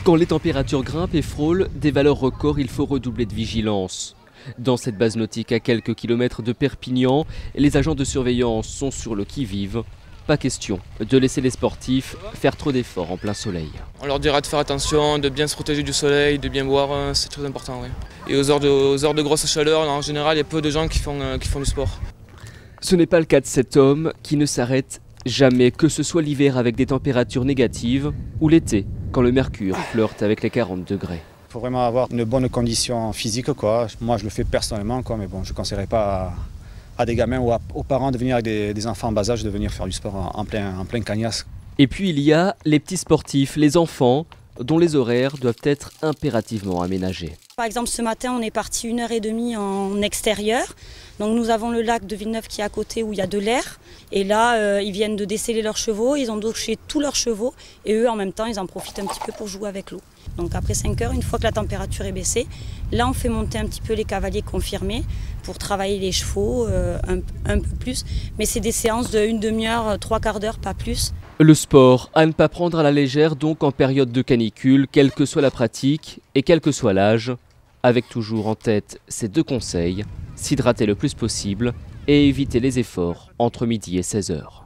Quand les températures grimpent et frôlent des valeurs records, il faut redoubler de vigilance. Dans cette base nautique à quelques kilomètres de Perpignan, les agents de surveillance sont sur le qui-vive. Pas question de laisser les sportifs faire trop d'efforts en plein soleil. On leur dira de faire attention, de bien se protéger du soleil, de bien boire, c'est très important. Oui. Et aux heures de grosse chaleur, en général, il y a peu de gens qui font du sport. Ce n'est pas le cas de cet homme qui ne s'arrête jamais, que ce soit l'hiver avec des températures négatives ou l'été quand le mercure flirte avec les 40 degrés. Il faut vraiment avoir une bonne condition physique, quoi. Moi, je le fais personnellement, quoi, mais bon, je ne conseillerais pas à des gamins ou aux parents de venir avec des enfants en bas âge, de venir faire du sport en plein cagnasse. Et puis il y a les petits sportifs, les enfants, dont les horaires doivent être impérativement aménagés. Par exemple, ce matin, on est parti 1h30 en extérieur. Donc nous avons le lac de Villeneuve qui est à côté où il y a de l'air. Et là, ils viennent de déceler leurs chevaux, ils ont douché tous leurs chevaux. Et eux, en même temps, ils en profitent un petit peu pour jouer avec l'eau. Donc après 5 heures, une fois que la température est baissée, là on fait monter un petit peu les cavaliers confirmés pour travailler les chevaux un peu plus. Mais c'est des séances de 1 demi-heure, 3/4 d'heure, pas plus. Le sport à ne pas prendre à la légère donc en période de canicule, quelle que soit la pratique et quel que soit l'âge, avec toujours en tête ces 2 conseils, s'hydrater le plus possible et éviter les efforts entre midi et 16 heures.